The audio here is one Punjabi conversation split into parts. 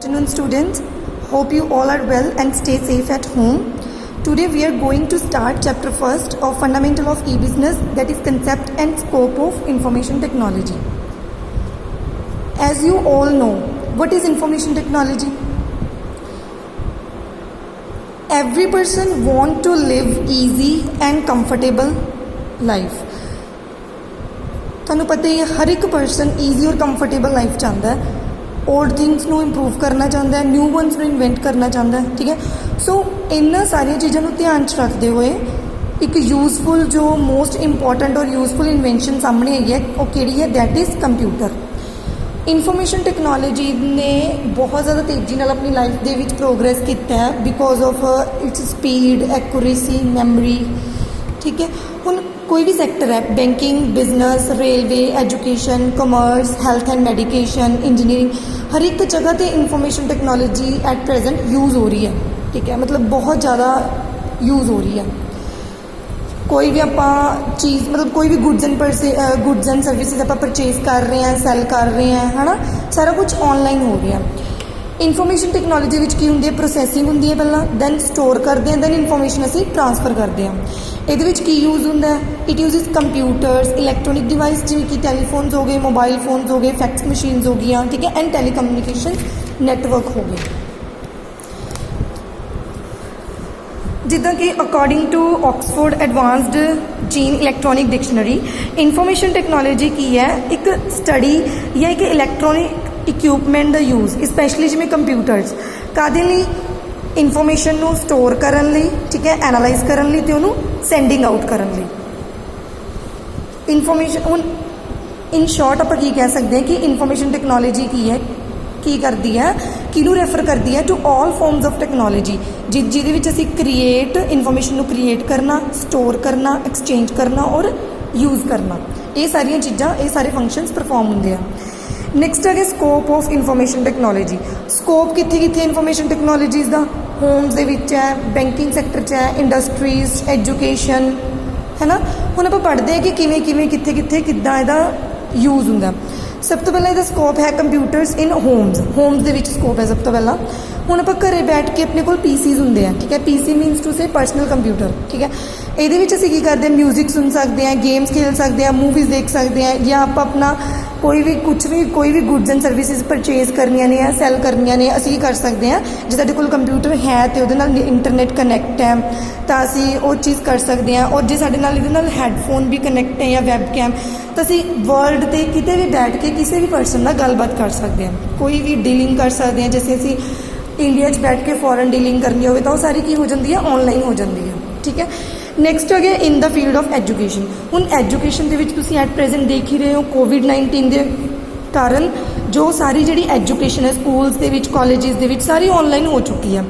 Afternoon students, hope you all are well and stay safe at home. Today we are going to start chapter first of fundamental of e-business, that is concept and scope of information technology. As you all know, what is information technology? Every person want to live easy and comfortable life. ਤੁਹਾਨੂੰ ਪਤਾ ਹੀ ਹੈ ਹਰ ਇੱਕ ਪਰਸਨ ਈਜ਼ੀ ਔਰ ਕੰਫਰਟੇਬਲ ਲਾਈਫ ਚਾਹੁੰਦਾ ਹੈ, ओल्ड थिंग्स ਨੂੰ ਇੰਪਰੂਵ ਕਰਨਾ ਚਾਹੁੰਦਾ ਹੈ, ਨਿਊ ਵਨਸ ਨੂੰ ਇਨਵੈਂਟ ਕਰਨਾ ਚਾਹੁੰਦਾ ਹੈ। ਠੀਕ ਹੈ, ਸੋ ਇਹਨਾਂ ਸਾਰੀਆਂ ਚੀਜ਼ਾਂ ਨੂੰ ਧਿਆਨ 'ਚ ਰੱਖਦੇ ਹੋਏ ਇੱਕ ਯੂਜ਼ਫੁਲ ਜੋ ਮੋਸਟ ਇੰਪੋਰਟੈਂਟ ਔਰ ਯੂਜ਼ਫੁਲ ਇਨਵੈਂਸ਼ਨ ਸਾਹਮਣੇ ਆਈ ਹੈ, ਉਹ ਕਿਹੜੀ ਹੈ? That is computer. Information technology ਨੇ ਬਹੁਤ ਜ਼ਿਆਦਾ ਤੇਜ਼ੀ ਨਾਲ ਆਪਣੀ ਲਾਈਫ ਦੇ ਵਿੱਚ ਪ੍ਰੋਗਰੈਸ ਕੀਤਾ ਹੈ because of its speed, accuracy, memory. ਠੀਕ ਹੈ, ਹੁਣ ਕੋਈ ਵੀ ਸੈਕਟਰ ਹੈ, banking, business, railway, education, commerce, health and medication, engineering, ਹਰ ਇੱਕ ਜਗ੍ਹਾ 'ਤੇ information technology at present use ਹੋ ਰਹੀ ਹੈ। ਠੀਕ ਹੈ, ਮਤਲਬ ਬਹੁਤ ਜ਼ਿਆਦਾ ਯੂਜ਼ ਹੋ ਰਹੀ ਹੈ। ਕੋਈ ਵੀ ਆਪਾਂ ਚੀਜ਼ ਮਤਲਬ ਕੋਈ ਵੀ ਗੁੱਡਸ ਐਂਡ ਸਰਵਿਸਿਜ਼ ਆਪਾਂ ਪਰਚੇਜ਼ ਕਰ ਰਹੇ ਹਾਂ, ਸੈੱਲ ਕਰ ਰਹੇ ਹਾਂ, ਹੈ ਨਾ, ਸਾਰਾ ਕੁਝ ਔਨਲਾਈਨ ਹੋ ਰਿਹਾ। ਇਨਫੋਰਮੇਸ਼ਨ ਟੈਕਨੋਲੋਜੀ ਵਿੱਚ ਕੀ ਹੁੰਦੀ ਹੈ? ਪ੍ਰੋਸੈਸਿੰਗ ਹੁੰਦੀ ਹੈ ਪਹਿਲਾਂ, ਦੈਨ ਸਟੋਰ ਕਰਦੇ ਹਾਂ, ਦੈਨ ਇਨਫੋਰਮੇਸ਼ਨ ਅਸੀਂ ਟ੍ਰਾਂਸਫਰ ਕਰਦੇ ਹਾਂ। ਇਹਦੇ ਵਿੱਚ ਕੀ ਯੂਜ਼ ਹੁੰਦਾ ਹੈ? It uses computers, electronic device ਜਿਵੇਂ ਕਿ ਟੈਲੀਫੋਨਸ ਹੋ ਗਏ, ਮੋਬਾਈਲ ਫੋਨਸ ਹੋ ਗਏ, ਫੈਕਸ ਮਸ਼ੀਨਸ ਹੋ ਗਈਆਂ। ਠੀਕ ਹੈ, ਐਂਡ ਟੈਲੀਕਮਿਊਨੀਕੇਸ਼ਨ ਨੈਟਵਰਕ ਹੋ ਗਏ। ਜਿੱਦਾਂ ਕਿ ਅਕੋਰਡਿੰਗ ਟੂ ਆਕਸਫੋਰਡ ਐਡਵਾਂਸਡ ਜੀਨ ਇਲੈਕਟ੍ਰੋਨਿਕ ਡਿਕਸ਼ਨਰੀ, ਇਨਫੋਰਮੇਸ਼ਨ ਟੈਕਨੋਲੋਜੀ ਕੀ ਹੈ? ਇੱਕ ਸਟੱਡੀ ਜਾਂ ਇੱਕ ਇਲੈਕਟ੍ਰੋਨਿਕ ਇਕਵਿਪਮੈਂਟ ਦਾ ਯੂਜ਼, ਸਪੈਸ਼ਲੀ ਜਿਵੇਂ ਕੰਪਿਊਟਰਸ, ਕਾਹਦੇ ਲਈ? ਇਨਫੋਰਮੇਸ਼ਨ ਨੂੰ ਸਟੋਰ ਕਰਨ ਲਈ, ਠੀਕ ਹੈ, ਐਨਾਲਾਈਜ਼ ਕਰਨ ਲਈ, ਅਤੇ ਉਹਨੂੰ ਸੈਂਡਿੰਗ ਆਊਟ ਕਰਨ ਲਈ। ਇਨਫੋਰਮੇਸ਼ਨ ਹੁਣ ਇਨ ਸ਼ੋਰਟ ਆਪਾਂ ਕੀ ਕਹਿ ਸਕਦੇ ਹਾਂ ਕਿ ਇਨਫੋਰਮੇਸ਼ਨ ਟੈਕਨੋਲੋਜੀ ਕੀ ਹੈ, ਕੀ ਕਰਦੀ ਹੈ, ਕਿਹਨੂੰ ਰੈਫਰ ਕਰਦੀ ਹੈ? To all forms of technology, ਜਿਹਦੇ ਵਿੱਚ ਅਸੀਂ ਇਨਫੋਰਮੇਸ਼ਨ ਨੂੰ ਕ੍ਰੀਏਟ ਕਰਨਾ, ਸਟੋਰ ਕਰਨਾ, ਐਕਸਚੇਂਜ ਕਰਨਾ ਔਰ ਯੂਜ਼ ਕਰਨਾ, ਇਹ ਸਾਰੀਆਂ ਚੀਜ਼ਾਂ, ਇਹ ਸਾਰੇ ਫੰਕਸ਼ਨਸ ਪਰਫੋਰਮ ਹੁੰਦੇ ਆ। ਨੈਕਸਟ ਹੈਗਾ scope of information technology. Scope ਕਿੱਥੇ ਕਿੱਥੇ ਇਨਫੋਰਮੇਸ਼ਨ ਟੈਕਨੋਲੋਜੀਜ਼ ਦਾ? ਹੋਮਸ ਦੇ ਵਿੱਚ ਹੈ, ਬੈਂਕਿੰਗ ਸੈਕਟਰ 'ਚ ਹੈ, ਇੰਡਸਟਰੀਜ਼, ਐਜੂਕੇਸ਼ਨ, ਹੈ ਨਾ। ਹੁਣ ਆਪਾਂ ਪੜ੍ਹਦੇ ਹਾਂ ਕਿ ਕਿਵੇਂ ਕਿੱਥੇ ਕਿੱਦਾਂ ਇਹਦਾ ਯੂਜ਼ ਹੁੰਦਾ। ਸਭ ਤੋਂ ਪਹਿਲਾਂ ਇਹਦਾ ਸਕੋਪ ਹੈ ਕੰਪਿਊਟਰਸ ਇਨ ਹੋਮਸ ਦੇ ਵਿੱਚ ਸਕੋਪ ਹੈ ਸਭ ਤੋਂ ਪਹਿਲਾਂ। ਹੁਣ ਆਪਾਂ ਘਰੇ ਬੈਠ ਕੇ ਆਪਣੇ ਕੋਲ ਪੀਸੀਜ਼ ਹੁੰਦੇ ਆ, ਠੀਕ ਹੈ, PC means to say personal computer. ਠੀਕ ਹੈ, ਇਹਦੇ ਵਿੱਚ ਅਸੀਂ ਕੀ ਕਰਦੇ ਹਾਂ? ਮਿਊਜ਼ਿਕ ਸੁਣ ਸਕਦੇ ਹਾਂ, ਗੇਮਸ ਖੇਡ ਸਕਦੇ ਹਾਂ, ਮੂਵੀਜ਼ ਦੇਖ ਸਕਦੇ ਹਾਂ, ਜਾਂ ਆਪਾਂ ਆਪਣਾ ਕੋਈ ਵੀ ਗੁੱਡਸ ਐਂਡ ਸਰਵਿਸਿਜ਼ ਪਰਚੇਜ਼ ਕਰਨੀਆਂ ਨੇ ਜਾਂ ਸੈੱਲ ਕਰਨੀਆਂ ਨੇ, ਅਸੀਂ ਕੀ ਕਰ ਸਕਦੇ ਹਾਂ? ਜੇ ਸਾਡੇ ਕੋਲ ਕੰਪਿਊਟਰ ਹੈ ਅਤੇ ਉਹਦੇ ਨਾਲ ਇੰਟਰਨੈਟ ਕਨੈਕਟ ਹੈ ਤਾਂ ਅਸੀਂ ਉਹ ਚੀਜ਼ ਕਰ ਸਕਦੇ ਹਾਂ। ਔਰ ਜੇ ਸਾਡੇ ਨਾਲ ਇਹਦੇ ਨਾਲ ਹੈਡਫੋਨ ਵੀ ਕਨੈਕਟ ਹੈ ਜਾਂ ਵੈਬਕੈਮ, ਤਾਂ ਅਸੀਂ ਵਰਲਡ 'ਤੇ ਕਿਤੇ ਵੀ ਬੈਠ ਕੇ ਕਿਸੇ ਵੀ ਪਰਸਨ ਨਾਲ ਗੱਲਬਾਤ ਕਰ ਸਕਦੇ ਹਾਂ, ਕੋਈ ਵੀ ਡੀਲਿੰਗ ਕਰ ਸਕਦੇ ਹਾਂ। ਜੈਸੇ ਅਸੀਂ ਇੰਡੀਆ 'ਚ ਬੈਠ ਕੇ ਫੋਰਨ ਡੀਲਿੰਗ ਕਰਨੀ ਹੋਵੇ ਤਾਂ ਉਹ ਸਾਰੀ ਕੀ ਹੋ ਜਾਂਦੀ ਹੈ? ਔਨਲਾਈਨ ਹੋ ਜਾਂਦੀ ਹੈ। ਠੀਕ ਹੈ, ਨੈਕਸਟ ਹੋ ਗਿਆ ਇਨ ਦਾ ਫੀਲਡ ਆਫ ਐਜੂਕੇਸ਼ਨ। ਹੁਣ ਐਜੂਕੇਸ਼ਨ ਦੇ ਵਿੱਚ ਤੁਸੀਂ ਐਟ ਪ੍ਰੈਜ਼ੈਂਟ ਦੇਖ ਹੀ ਰਹੇ ਹੋ, ਕੋਵਿਡ-19 ਦੇ ਕਾਰਨ ਜੋ ਸਾਰੀ ਜਿਹੜੀ ਐਜੂਕੇਸ਼ਨ ਹੈ ਸਕੂਲਸ ਦੇ ਵਿੱਚ, ਕਾਲਜਿਸ ਦੇ ਵਿੱਚ, ਸਾਰੀ ਔਨਲਾਈਨ ਹੋ ਚੁੱਕੀ ਹੈ।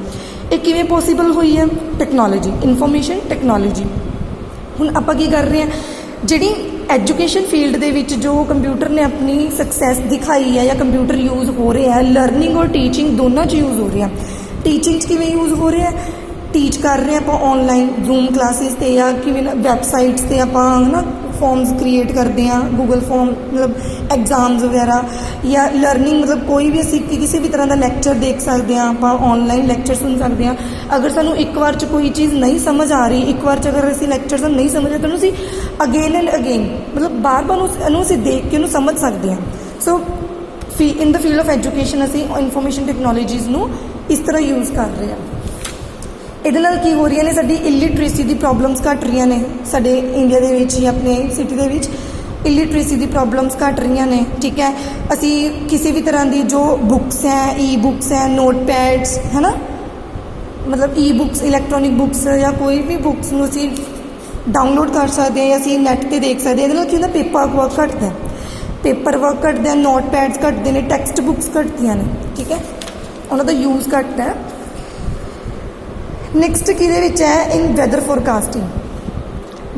ਇਹ ਕਿਵੇਂ ਪੋਸੀਬਲ ਹੋਈ ਹੈ? Technology, information technology. ਹੁਣ ਆਪਾਂ ਕੀ ਕਰ ਰਹੇ ਹਾਂ? ਜਿਹੜੀ ਐਜੂਕੇਸ਼ਨ ਫੀਲਡ ਦੇ ਵਿੱਚ ਜੋ ਕੰਪਿਊਟਰ ਨੇ ਆਪਣੀ ਸਕਸੈਸ ਦਿਖਾਈ ਹੈ ਜਾਂ ਕੰਪਿਊਟਰ ਯੂਜ਼ ਹੋ ਰਿਹਾ ਹੈ, ਲਰਨਿੰਗ ਔਰ ਟੀਚਿੰਗ ਦੋਨਾਂ 'ਚ ਯੂਜ਼ ਹੋ ਰਿਹਾ। ਟੀਚਿੰਗ 'ਚ ਕਿਵੇਂ ਯੂਜ਼ ਹੋ ਰਿਹਾ? ਟੀਚ ਕਰ ਰਹੇ ਆਪਾਂ ਔਨਲਾਈਨ ਜ਼ੂਮ ਕਲਾਸਿਸ 'ਤੇ ਜਾਂ ਕਿਵੇਂ ਵੈਬਸਾਈਟਸ 'ਤੇ ਆਪਾਂ ਹੈ ਨਾ ਫੋਰਮਸ ਕ੍ਰੀਏਟ ਕਰਦੇ ਹਾਂ, ਗੂਗਲ ਫੋਰਮ, ਮਤਲਬ ਐਗਜ਼ਾਮਸ ਵਗੈਰਾ, ਜਾਂ ਲਰਨਿੰਗ ਮਤਲਬ ਕੋਈ ਵੀ ਅਸੀਂ ਕਿਸੇ ਵੀ ਤਰ੍ਹਾਂ ਦਾ ਲੈਕਚਰ ਦੇਖ ਸਕਦੇ ਹਾਂ, ਆਪਾਂ ਔਨਲਾਈਨ ਲੈਕਚਰ ਸੁਣ ਸਕਦੇ ਹਾਂ। ਅਗਰ ਸਾਨੂੰ ਇੱਕ ਵਾਰ 'ਚ ਕੋਈ ਚੀਜ਼ ਨਹੀਂ ਸਮਝ ਆ ਰਹੀ, ਇੱਕ ਵਾਰ 'ਚ ਅਗਰ ਅਸੀਂ ਲੈਕਚਰ ਸਾਨੂੰ ਨਹੀਂ ਸਮਝ ਆ ਤਾਂ ਉਹਨੂੰ ਅਸੀਂ ਅਗੇਨ ਐਂਡ ਅਗੇਨ ਮਤਲਬ ਬਾਰ-ਬਾਰ ਉਹਨੂੰ ਅਸੀਂ ਦੇਖ ਕੇ ਉਹਨੂੰ ਸਮਝ ਸਕਦੇ ਹਾਂ। ਸੋ ਇਨ ਦਾ ਫੀਲਡ ਆਫ ਐਜੂਕੇਸ਼ਨ ਅਸੀਂ ਇਨਫੋਰਮੇਸ਼ਨ ਟੈਕਨੋਲੋਜੀਜ਼ ਨੂੰ ਇਸ ਤਰ੍ਹਾਂ ਯੂਜ਼ ਕਰ ਰਹੇ ਹਾਂ। ਇਹਦੇ ਨਾਲ ਕੀ ਹੋ ਰਹੀਆਂ ਨੇ? ਸਾਡੀ ਇਲਿਟਰੇਸੀ ਦੀ ਪ੍ਰੋਬਲਮਸ ਘੱਟ ਰਹੀਆਂ ਨੇ, ਸਾਡੇ ਇੰਡੀਆ ਦੇ ਵਿੱਚ ਜਾਂ ਆਪਣੇ ਸਿਟੀ ਦੇ ਵਿੱਚ ਇਲਿਟਰੇਸੀ ਦੀ ਪ੍ਰੋਬਲਮਸ ਘੱਟ ਰਹੀਆਂ ਨੇ। ਠੀਕ ਹੈ, ਅਸੀਂ ਕਿਸੇ ਵੀ ਤਰ੍ਹਾਂ ਦੀ ਜੋ ਬੁੱਕਸ ਹੈ, ਈ ਬੁੱਕਸ ਹੈ, ਨੋਟ ਪੈਡਸ, ਹੈ ਨਾ, ਮਤਲਬ ਈ ਬੁੱਕਸ, ਇਲੈਕਟ੍ਰੋਨਿਕ ਬੁੱਕਸ ਜਾਂ ਕੋਈ ਵੀ ਬੁੱਕਸ ਨੂੰ ਅਸੀਂ ਡਾਊਨਲੋਡ ਕਰ ਸਕਦੇ ਹਾਂ ਜਾਂ ਅਸੀਂ ਨੈੱਟ 'ਤੇ ਦੇਖ ਸਕਦੇ ਹਾਂ। ਇਹਦੇ ਨਾਲ ਕੀ ਹੁੰਦਾ? ਪੇਪਰ ਵਰਕ ਘੱਟਦਾ, ਨੋਟ ਪੈਡਸ ਘੱਟਦੇ ਨੇ, ਟੈਕਸਟ ਬੁੱਕਸ ਘੱਟਦੀਆਂ ਨੇ। ਠੀਕ ਹੈ, ਉਹਨਾਂ ਦਾ ਯੂਜ਼ ਘੱਟਦਾ ਹੈ। ਨੈਕਸਟ ਕਿਹਦੇ ਵਿੱਚ ਹੈ? ਇਨ ਵੈਦਰ ਫੋਰਕਾਸਟਿੰਗ।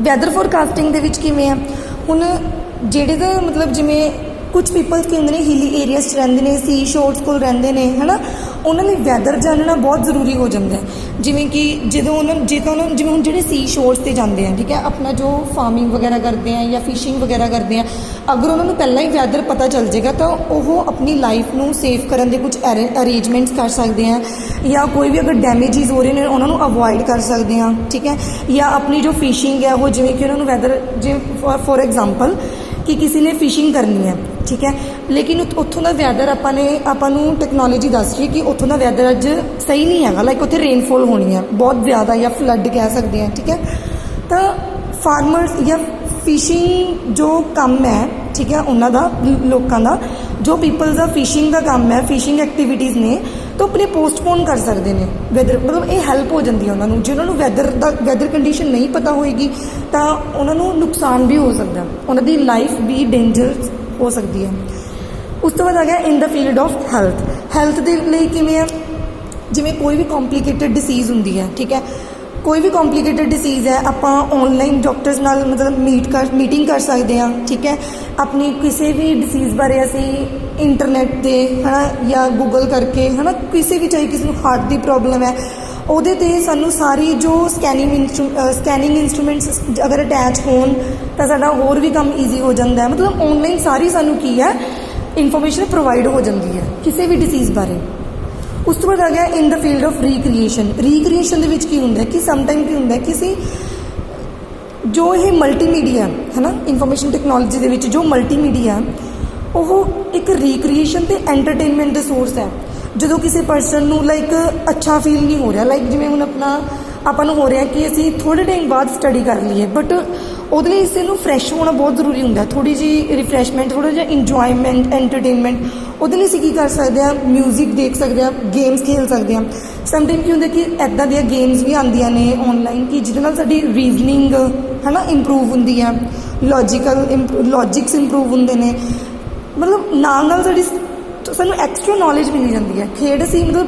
ਵੈਦਰ ਫੋਰਕਾਸਟਿੰਗ ਦੇ ਵਿੱਚ ਕਿਵੇਂ ਆ? ਹੁਣ ਜਿਹੜੇ ਦਾ ਮਤਲਬ ਜਿਵੇਂ ਕੁਝ ਪੀਪਲਸ ਕੀ ਹੁੰਦੇ ਨੇ ਹਿਲੀ ਏਰੀਆਜ਼ 'ਚ ਰਹਿੰਦੇ ਨੇ, ਸੀ ਸ਼ੋਰਸ ਕੋਲ ਰਹਿੰਦੇ ਨੇ, ਹੈ ਨਾ, ਉਹਨਾਂ ਲਈ ਵੈਦਰ ਜਾਣਨਾ ਬਹੁਤ ਜ਼ਰੂਰੀ ਹੋ ਜਾਂਦਾ ਹੈ। ਜਿਵੇਂ ਕਿ ਜਦੋਂ ਉਹਨਾਂ ਜਿਵੇਂ ਹੁਣ ਜਿਹੜੇ ਸੀ ਸ਼ੋਰਸ 'ਤੇ ਜਾਂਦੇ ਆ, ਠੀਕ ਹੈ, ਆਪਣਾ ਜੋ ਫਾਰਮਿੰਗ ਵਗੈਰਾ ਕਰਦੇ ਆ ਜਾਂ ਫਿਸ਼ਿੰਗ ਵਗੈਰਾ ਕਰਦੇ ਆ, ਅਗਰ ਉਹਨਾਂ ਨੂੰ ਪਹਿਲਾਂ ਹੀ ਵੈਦਰ ਪਤਾ ਚੱਲ ਜਾਏਗਾ ਤਾਂ ਉਹ ਆਪਣੀ ਲਾਈਫ ਨੂੰ ਸੇਵ ਕਰਨ ਦੇ ਕੁਝ ਅਰੇਂਜਮੈਂਟਸ ਕਰ ਸਕਦੇ ਆ, ਜਾਂ ਕੋਈ ਵੀ ਅਗਰ ਡੈਮੇਜਿਸ ਹੋ ਰਹੇ ਨੇ ਉਹਨਾਂ ਨੂੰ ਅਵੋਇਡ ਕਰ ਸਕਦੇ ਆ, ਠੀਕ ਹੈ। ਜਾਂ ਆਪਣੀ ਜੋ ਫਿਸ਼ਿੰਗ ਹੈ ਉਹ ਜਿਵੇਂ ਕਿ ਉਹਨਾਂ ਨੂੰ ਵੈਦਰ, ਜਿਵੇਂ ਫੋਰ ਐਗਜ਼ਾਮਪਲ ਕਿ ਕਿਸੇ ਨੇ ਫਿਸ਼ਿੰਗ ਕਰਨੀ ਹੈ, ਠੀਕ ਹੈ, ਲੇਕਿਨ ਉੱਥੋਂ ਦਾ ਵੈਦਰ ਆਪਾਂ ਨੂੰ ਟੈਕਨੋਲੋਜੀ ਦੱਸ ਰਹੀ ਹੈ ਕਿ ਉੱਥੋਂ ਦਾ ਵੈਦਰ ਅੱਜ ਸਹੀ ਨਹੀਂ ਹੈਗਾ, ਲਾਈਕ ਉੱਥੇ ਰੇਨਫੋਲ ਹੋਣੀ ਹੈ ਬਹੁਤ ਜ਼ਿਆਦਾ ਜਾਂ ਫਲੱਡ ਕਹਿ ਸਕਦੇ ਹਾਂ, ਠੀਕ ਹੈ। ਤਾਂ ਫਾਰਮਰਸ ਜਾਂ ਫਿਸ਼ਿੰਗ ਜੋ ਕੰਮ ਹੈ, ਠੀਕ ਹੈ, ਉਹਨਾਂ ਦਾ, ਲੋਕਾਂ ਦਾ, ਜੋ ਪੀਪਲਸ ਦਾ ਫਿਸ਼ਿੰਗ ਦਾ ਕੰਮ ਹੈ, ਫਿਸ਼ਿੰਗ ਐਕਟੀਵਿਟੀਜ਼ ਨੇ, ਤਾਂ ਆਪਣੇ ਪੋਸਟਪੋਨ ਕਰ ਸਕਦੇ ਨੇ ਵੈਦਰ, ਮਤਲਬ ਇਹ ਹੈਲਪ ਹੋ ਜਾਂਦੀ ਹੈ ਉਹਨਾਂ ਨੂੰ। ਜੇ ਉਹਨਾਂ ਨੂੰ ਵੈਦਰ ਕੰਡੀਸ਼ਨ ਨਹੀਂ ਪਤਾ ਹੋਏਗੀ ਤਾਂ ਉਹਨਾਂ ਨੂੰ ਨੁਕਸਾਨ ਵੀ ਹੋ ਸਕਦਾ, ਉਹਨਾਂ ਦੀ ਲਾਈਫ ਵੀ ਡੇਂਜਰ ਹੋ ਸਕਦੀ ਹੈ। ਉਸ ਤੋਂ ਬਾਅਦ ਆ ਗਿਆ ਇਨ ਦਾ ਫੀਲਡ ਆਫ ਹੈਲਥ ਦੇ ਲਈ ਕਿਵੇਂ ਆ, ਜਿਵੇਂ ਕੋਈ ਵੀ ਕੰਪਲਿਕੇਟਡ ਡਿਸੀਜ਼ ਹੁੰਦੀ ਹੈ, ਠੀਕ ਹੈ, ਕੋਈ ਵੀ ਕੰਪਲਿਕੇਟਡ ਡਿਸੀਜ਼ ਹੈ, ਆਪਾਂ ਆਨਲਾਈਨ ਡਾਕਟਰਸ ਨਾਲ ਮਤਲਬ ਮੀਟਿੰਗ ਕਰ ਸਕਦੇ ਹਾਂ, ਠੀਕ ਹੈ। ਆਪਣੀ ਕਿਸੇ ਵੀ ਡਿਸੀਜ਼ ਬਾਰੇ ਅਸੀਂ ਇੰਟਰਨੈਟ 'ਤੇ ਹੈ ਨਾ ਜਾਂ ਗੂਗਲ ਕਰਕੇ ਹੈ ਨਾ, ਕਿਸੇ ਵੀ, ਚਾਹੇ ਕਿਸੇ ਨੂੰ ਹਾਰਟ ਦੀ ਪ੍ਰੋਬਲਮ ਹੈ, ਉਹਦੇ 'ਤੇ ਸਾਨੂੰ ਸਾਰੀ ਜੋ ਸਕੈਨਿੰਗ ਇੰਸਟਰੂਮੈਂਟਸ ਅਗਰ ਅਟੈਚ ਹੋਣ ਤਾਂ ਸਾਡਾ ਹੋਰ ਵੀ ਕੰਮ ਈਜ਼ੀ ਹੋ ਜਾਂਦਾ ਹੈ। ਮਤਲਬ ਆਨਲਾਈਨ ਸਾਰੀ ਸਾਨੂੰ ਕੀ ਹੈ ਇਨਫੋਰਮੇਸ਼ਨ ਪ੍ਰੋਵਾਈਡ ਹੋ ਜਾਂਦੀ ਹੈ ਕਿਸੇ ਵੀ ਡਿਸੀਜ਼ ਬਾਰੇ। ਉਸ ਤੋਂ ਬਾਅਦ ਆ ਗਿਆ ਇਨ ਦਾ ਫੀਲਡ ਆਫ ਰੀਕ੍ਰੀਏਸ਼ਨ ਦੇ ਵਿੱਚ ਕੀ ਹੁੰਦਾ ਕਿ ਸਮਟਾਈਮ ਕੀ ਹੁੰਦਾ ਕਿ ਅਸੀਂ ਜੋ ਇਹ ਮਲਟੀਮੀਡੀਆ ਹੈ ਨਾ, ਇਨਫੋਰਮੇਸ਼ਨ ਟੈਕਨੋਲੋਜੀ ਦੇ ਵਿੱਚ ਜੋ ਮਲਟੀਮੀਡੀਆ ਉਹ ਇੱਕ ਰੀਕ੍ਰੀਏਸ਼ਨ ਅਤੇ ਐਂਟਰਟੇਨਮੈਂਟ ਦਾ ਸੋਰਸ ਹੈ। ਜਦੋਂ ਕਿਸੇ ਪਰਸਨ ਨੂੰ ਲਾਈਕ ਅੱਛਾ ਫੀਲ ਨਹੀਂ ਹੋ ਰਿਹਾ, ਲਾਈਕ ਜਿਵੇਂ ਹੁਣ ਆਪਾਂ ਨੂੰ ਹੋ ਰਿਹਾ ਕਿ ਅਸੀਂ ਥੋੜ੍ਹੇ ਟਾਈਮ ਬਾਅਦ ਸਟੱਡੀ ਕਰ ਲਈਏ, ਬਟ ਉਹਦੇ ਲਈ ਇਸੇ ਨੂੰ ਫਰੈਸ਼ ਹੋਣਾ ਬਹੁਤ ਜ਼ਰੂਰੀ ਹੁੰਦਾ, ਥੋੜ੍ਹੀ ਜਿਹੀ ਰਿਫਰੈਸ਼ਮੈਂਟ, ਥੋੜ੍ਹਾ ਜਿਹਾ ਇੰਜੋਏਮੈਂਟ, ਐਂਟਰਟੇਨਮੈਂਟ। ਉਹਦੇ ਲਈ ਅਸੀਂ ਕੀ ਕਰ ਸਕਦੇ ਹਾਂ, ਮਿਊਜ਼ਿਕ ਦੇਖ ਸਕਦੇ ਹਾਂ, ਗੇਮਸ ਖੇਲ ਸਕਦੇ ਹਾਂ। ਸਮਟਾਈਮ ਕੀ ਹੁੰਦਾ ਕਿ ਇੱਦਾਂ ਦੀਆਂ ਗੇਮਸ ਵੀ ਆਉਂਦੀਆਂ ਨੇ ਆਨਲਾਈਨ ਕਿ ਜਿਹਦੇ ਨਾਲ ਸਾਡੀ ਰੀਜ਼ਨਿੰਗ ਹੈ ਨਾ ਇੰਪਰੂਵ ਹੁੰਦੀ ਹੈ, ਲੌਜਿਕਸ ਇੰਪਰੂਵ ਹੁੰਦੇ ਨੇ, ਮਤਲਬ ਨਾਲ ਸਾਨੂੰ ਐਕਸਟਰਾ ਨੌਲੇਜ ਮਿਲੀ ਜਾਂਦੀ ਹੈ। ਖੇਡ ਅਸੀਂ ਮਤਲਬ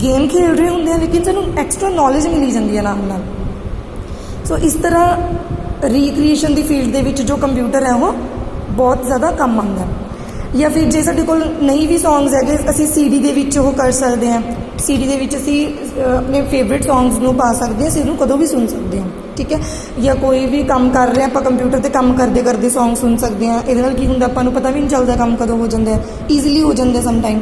ਗੇਮ ਖੇਡ ਰਹੇ ਹੁੰਦੇ ਹਾਂ ਲੇਕਿਨ ਸਾਨੂੰ ਐਕਸਟਰਾ ਨੌਲੇਜ ਮਿਲੀ ਜਾਂਦੀ ਹੈ ਨਾਲ। ਸੋ ਇਸ ਤਰ੍ਹਾਂ ਰੀਕ੍ਰੀਏਸ਼ਨ ਦੀ ਫੀਲਡ ਦੇ ਵਿੱਚ ਜੋ ਕੰਪਿਊਟਰ ਹੈ ਉਹ ਬਹੁਤ ਜ਼ਿਆਦਾ ਕੰਮ ਆਉਂਦਾ। ਜਾਂ ਫਿਰ ਜੇ ਸਾਡੇ ਕੋਲ ਨਹੀਂ ਵੀ ਸੌਂਗਸ ਹੈਗੇ, ਅਸੀਂ CD ਦੇ ਵਿੱਚ ਉਹ ਕਰ ਸਕਦੇ ਹਾਂ। CD ਦੇ ਵਿੱਚ ਅਸੀਂ ਆਪਣੇ ਫੇਵਰੇਟ ਸੌਂਗਸ ਨੂੰ ਪਾ ਸਕਦੇ ਹਾਂ, ਅਸੀਂ ਉਹਨੂੰ ਕਦੋਂ ਵੀ ਸੁਣ ਸਕਦੇ ਹਾਂ, ਠੀਕ ਹੈ। ਜਾਂ ਕੋਈ ਵੀ ਕੰਮ ਕਰ ਰਹੇ ਹਾਂ ਆਪਾਂ ਕੰਪਿਊਟਰ 'ਤੇ ਕੰਮ ਕਰਦੇ ਸੌਂਗ ਸੁਣ ਸਕਦੇ ਹਾਂ। ਇਹਦੇ ਨਾਲ ਕੀ ਹੁੰਦਾ ਆਪਾਂ ਨੂੰ ਪਤਾ ਵੀ ਨਹੀਂ ਚੱਲਦਾ ਕੰਮ ਕਦੋਂ ਹੋ ਜਾਂਦਾ, ਈਜ਼ੀਲੀ ਹੋ ਜਾਂਦਾ ਸਮਟਾਈਮ।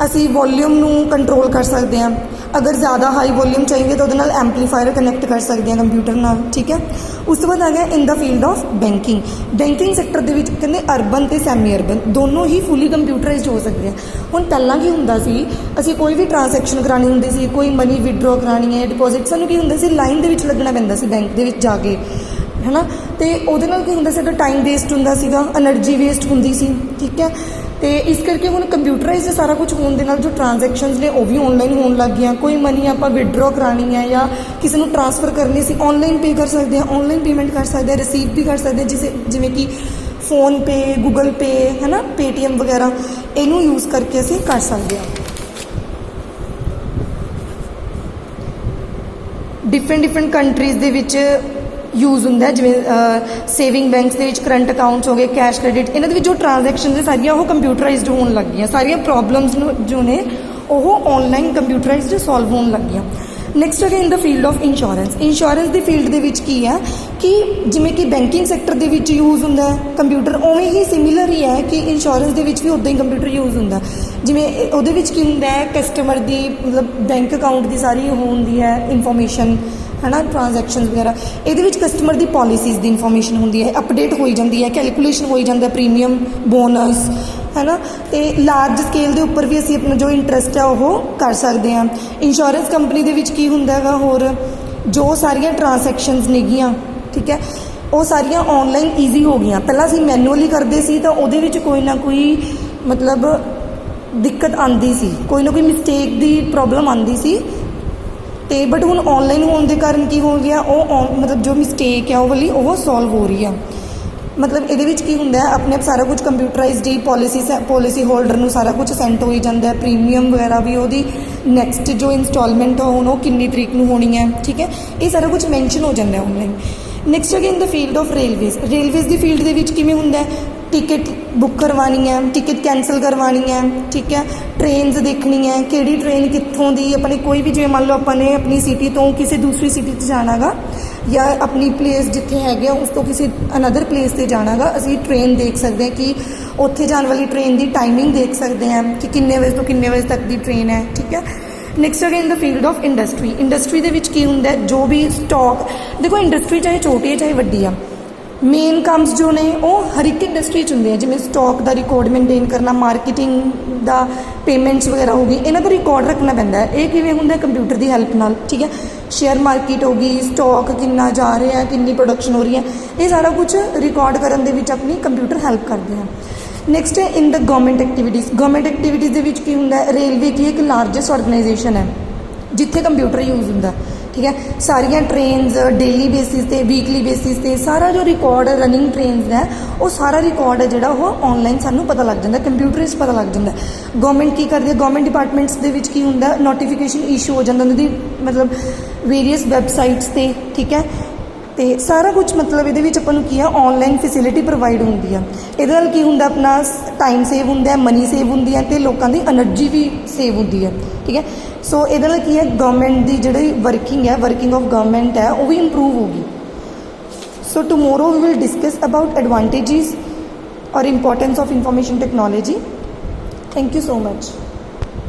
ਅਸੀਂ ਵੋਲੀਅਮ ਨੂੰ ਕੰਟਰੋਲ ਕਰ ਸਕਦੇ ਹਾਂ, ਅਗਰ ਜ਼ਿਆਦਾ ਹਾਈ ਵੋਲੀਅਮ ਚਾਹੀਏ ਤਾਂ ਉਹਦੇ ਨਾਲ ਐਂਪਲੀਫਾਇਰ ਕਨੈਕਟ ਕਰ ਸਕਦੇ ਹਾਂ ਕੰਪਿਊਟਰ ਨਾਲ, ਠੀਕ ਹੈ। ਉਸ ਤੋਂ ਬਾਅਦ ਆ ਗਿਆ ਇਨ ਦਾ ਫੀਲਡ ਆਫ ਬੈਂਕਿੰਗ ਸੈਕਟਰ ਦੇ ਵਿੱਚ ਕਹਿੰਦੇ ਅਰਬਨ ਅਤੇ ਸੈਮੀ ਅਰਬਨ ਦੋਨੋਂ ਹੀ ਫੁੱਲੀ ਕੰਪਿਊਟਰਾਈਜ਼ਡ ਹੋ ਸਕਦੇ ਆ। ਹੁਣ ਪਹਿਲਾਂ ਕੀ ਹੁੰਦਾ ਸੀ, ਅਸੀਂ ਕੋਈ ਵੀ ਟ੍ਰਾਂਜੈਕਸ਼ਨ ਕਰਾਉਣੀ ਹੁੰਦੀ ਸੀ, ਕੋਈ ਮਨੀ ਵਿਡਰੋ ਕਰਾਉਣੀ ਹੈ, ਡਿਪੋਜ਼ਿਟ, ਸਾਨੂੰ ਕੀ ਹੁੰਦਾ ਸੀ ਲਾਈਨ ਦੇ ਵਿੱਚ ਲੱਗਣਾ ਪੈਂਦਾ ਸੀ ਬੈਂਕ ਦੇ ਵਿੱਚ ਜਾ ਕੇ, ਹੈ ਨਾ। ਅਤੇ ਉਹਦੇ ਨਾਲ ਕੀ ਹੁੰਦਾ ਸਾਡਾ ਟਾਈਮ ਵੇਸਟ ਹੁੰਦਾ ਸੀਗਾ, ਐਨਰਜੀ ਵੇਸਟ ਹੁੰਦੀ ਸੀ, ਠੀਕ ਹੈ। ਅਤੇ ਇਸ ਕਰਕੇ ਹੁਣ ਕੰਪਿਊਟਰਾਈਜ਼ਡ ਸਾਰਾ ਕੁਝ ਹੋਣ ਦੇ ਨਾਲ ਜੋ ਟ੍ਰਾਂਜੈਕਸ਼ਨਸ ਨੇ ਉਹ ਵੀ ਆਨਲਾਈਨ ਹੋਣ ਲੱਗ ਗਈਆਂ। ਕੋਈ ਮਨੀ ਆਪਾਂ ਵਿਡਰੋ ਕਰਾਉਣੀ ਹੈ ਜਾਂ ਕਿਸੇ ਨੂੰ ਟ੍ਰਾਂਸਫਰ ਕਰਨੀ ਸੀ, ਆਨਲਾਈਨ ਪੇ ਕਰ ਸਕਦੇ ਹਾਂ, ਆਨਲਾਈਨ ਪੇਮੈਂਟ ਕਰ ਸਕਦੇ ਹਾਂ, ਰਿਸੀਵ ਵੀ ਕਰ ਸਕਦੇ ਹਾਂ, ਜਿਵੇਂ ਕਿ ਫੋਨਪੇ, ਗੂਗਲ ਪੇ, ਹੈ ਨਾ, ਪੇਟੀਐਮ ਵਗੈਰਾ, ਇਹਨੂੰ ਯੂਜ਼ ਕਰਕੇ ਅਸੀਂ ਕਰ ਸਕਦੇ ਹਾਂ। ਡਿਫਰੈਂਟ ਕੰਟਰੀਜ਼ ਦੇ ਵਿੱਚ ਯੂਜ਼ ਹੁੰਦਾ, ਜਿਵੇਂ ਸੇਵਿੰਗ ਬੈਂਕਸ ਦੇ ਵਿੱਚ ਕਰੰਟ ਅਕਾਊਂਟਸ ਹੋ ਗਏ, ਕੈਸ਼ ਕ੍ਰੈਡਿਟ, ਇਹਨਾਂ ਦੇ ਵਿੱਚ ਜੋ ਟ੍ਰਾਂਜੈਕਸ਼ਨਸ ਨੇ ਸਾਰੀਆਂ ਉਹ ਕੰਪਿਊਟਰਾਈਜ਼ਡ ਹੋਣ ਲੱਗ ਗਈਆਂ। ਸਾਰੀਆਂ ਪ੍ਰੋਬਲਮਸ ਨੂੰ ਜੋ ਨੇ ਉਹ ਆਨਲਾਈਨ ਕੰਪਿਊਟਰਾਈਜ਼ਡ ਸੋਲਵ ਹੋਣ ਲੱਗ ਗਈਆਂ। ਨੈਕਸਟ ਹੈਗਾ ਇਨ ਦਾ field of insurance the field ਦੇ ਵਿੱਚ ਕੀ ਹੈ ਕਿ ਜਿਵੇਂ ਕਿ ਬੈਂਕਿੰਗ ਸੈਕਟਰ ਦੇ ਵਿੱਚ ਯੂਜ਼ ਹੁੰਦਾ ਕੰਪਿਊਟਰ, ਉਵੇਂ ਹੀ ਸਿਮਿਲਰ ਹੀ ਹੈ ਕਿ ਇੰਸ਼ੋਰੈਂਸ ਦੇ ਵਿੱਚ ਵੀ ਉੱਦਾਂ ਹੀ ਕੰਪਿਊਟਰ ਯੂਜ਼ ਹੁੰਦਾ। ਜਿਵੇਂ ਉਹਦੇ ਵਿੱਚ ਕੀ ਹੁੰਦਾ ਹੈ, ਕਸਟਮਰ ਦੀ ਮਤਲਬ ਬੈਂਕ ਅਕਾਊਂਟ ਦੀ ਸਾਰੀ ਉਹ ਹੁੰਦੀ ਹੈ ਇਨਫੋਰਮੇਸ਼ਨ, ਹੈ ਨਾ, ਟ੍ਰਾਂਜੈਕਸ਼ਨਸ ਵਗੈਰਾ। ਇਹਦੇ ਵਿੱਚ ਕਸਟਮਰ ਦੀ ਪੋਲਿਸੀਜ਼ ਦੀ ਇਨਫੋਰਮੇਸ਼ਨ ਹੁੰਦੀ ਹੈ, ਅਪਡੇਟ ਹੋਈ ਜਾਂਦੀ ਹੈ, ਕੈਲਕੂਲੇਸ਼ਨ ਹੋਈ ਜਾਂਦਾ, ਪ੍ਰੀਮੀਅਮ, ਬੋਨਸ, ਹੈ ਨਾ। ਅਤੇ ਲਾਰਜ ਸਕੇਲ ਦੇ ਉੱਪਰ ਵੀ ਅਸੀਂ ਆਪਣਾ ਜੋ ਇੰਟਰਸਟ ਹੈ ਉਹ ਕਰ ਸਕਦੇ ਹਾਂ। ਇੰਸ਼ੋਰੈਂਸ ਕੰਪਨੀ ਦੇ ਵਿੱਚ ਕੀ ਹੁੰਦਾ ਹੈਗਾ, ਹੋਰ ਜੋ ਸਾਰੀਆਂ ਟ੍ਰਾਂਜੈਕਸ਼ਨਸ ਨੇਗੀਆਂ, ਠੀਕ ਹੈ, ਉਹ ਸਾਰੀਆਂ ਆਨਲਾਈਨ ਈਜ਼ੀ ਹੋ ਗਈਆਂ। ਪਹਿਲਾਂ ਅਸੀਂ ਮੈਨੂਅਲੀ ਕਰਦੇ ਸੀ ਤਾਂ ਉਹਦੇ ਵਿੱਚ ਕੋਈ ਨਾ ਕੋਈ ਮਤਲਬ ਦਿੱਕਤ ਆਉਂਦੀ ਸੀ, ਕੋਈ ਨਾ ਕੋਈ ਮਿਸਟੇਕ ਦੀ ਪ੍ਰੋਬਲਮ ਆਉਂਦੀ ਸੀ। ਅਤੇ ਬਟ ਹੁਣ ਆਨਲਾਈਨ ਹੋਣ ਦੇ ਕਾਰਨ ਕੀ ਹੋ ਗਿਆ, ਉਹ ਮਤਲਬ ਜੋ ਮਿਸਟੇਕ ਹੈ ਉਹ ਵਾਲੀ ਉਹ ਸੋਲਵ ਹੋ ਰਹੀ ਆ। ਮਤਲਬ ਇਹਦੇ ਵਿੱਚ ਕੀ ਹੁੰਦਾ ਆਪਣੇ ਆਪ ਸਾਰਾ ਕੁਝ ਕੰਪਿਊਟਰਾਈਜ਼ਡ ਹੀ, ਪੋਲਿਸੀ ਹੋਲਡਰ ਨੂੰ ਸਾਰਾ ਕੁਝ ਸੈਂਡ ਹੋਈ ਜਾਂਦਾ, ਪ੍ਰੀਮੀਅਮ ਵਗੈਰਾ ਵੀ, ਉਹਦੀ ਨੈਕਸਟ ਜੋ ਇੰਸਟਾਲਮੈਂਟ ਹੁਣ ਉਹ ਕਿੰਨੀ ਤਰੀਕ ਨੂੰ ਹੋਣੀ ਹੈ, ਠੀਕ ਹੈ, ਇਹ ਸਾਰਾ ਕੁਝ ਮੈਂਸ਼ਨ ਹੋ ਜਾਂਦਾ online. Next again the field of railways the field ਦੇ ਵਿੱਚ ਕਿਵੇਂ ਹੁੰਦਾ, ਟਿਕਟ ਬੁੱਕ ਕਰਵਾਉਣੀ ਹੈ, ਟਿਕਟ ਕੈਂਸਲ ਕਰਵਾਉਣੀ ਹੈ, ਠੀਕ ਹੈ, ट्रेनस देखनी है किहड़ी ट्रेन कित्थों दी अपने कोई भी जिवें मान लो अपने अपनी सिटी तो किसी दूसरी सिटी 'ਚ जाना गा या अपनी प्लेस जिथे हैगे आ, उस तो किसी अनदर प्लेस से जाना गा असीं ट्रेन देख सकते हैं कि उत्थे जाने वाली ट्रेन की टाइमिंग देख सकते हैं कि किन्ने बजे तो किन्ने बजे तक की ट्रेन है। ठीक है। Next again the field of industry दे विच की हुंदा है जो भी स्टॉक देखो इंडस्ट्री चाहे छोटी है चाहे वड्डी आ मेन काम्स जो ने वो हर एक इंडस्ट्री होंगे हैं जिवें स्टॉक का रिकॉर्ड मेनटेन करना मार्केटिंग का पेमेंट्स वगैरह होगी इन्हां दा रिकॉर्ड रखना पैंदा है। ये किवें हुंदा है कंप्यूटर की हैल्प नाल। ठीक है। शेयर मार्केट होगी स्टॉक कितना जा रहा है कितनी प्रोडक्शन हो रही है ये सारा कुछ रिकॉर्ड करने दे विच अपनी कंप्यूटर हैल्प करते हैं। नैक्सट है in the government activities they which की हुंदा है रेलवे की एक लार्जेस्ट ऑर्गेनाइजेशन है जिथे कंप्यूटर यूज़ होंदा है। ठीक है। सारिया ट्रेनस डेली बेसिस पे वीकली बेसिस पे सारा जो रिकॉर्ड रनिंग ट्रेनस है वो सारा रिकॉर्ड है जोड़ा वो ऑनलाइन सानू पता लग जाता है कंप्यूटर से पता लग जाता है। गवर्नमेंट की करती है गवर्नमेंट डिपार्टमेंट्स के विच की हुंदा नोटिफिकेशन इशू हो जाता उन्होंने मतलब वेरीअस वैबसाइट्स पे। ठीक है। तो सारा कुछ मतलब ये अपन की है ऑनलाइन फैसिलिटी प्रोवाइड होंगी है ये की होंगे अपना टाइम सेव होंगे मनी सेव होंगी है तो लोगों की एनर्जी भी सेव होंगी है। ठीक है। सो ये की है गवर्नमेंट की जी वर्किंग ऑफ गवर्नमेंट है वो भी इंप्रूव होगी। So tomorrow we will discuss about advantages और importance of information technology. Thank you so much.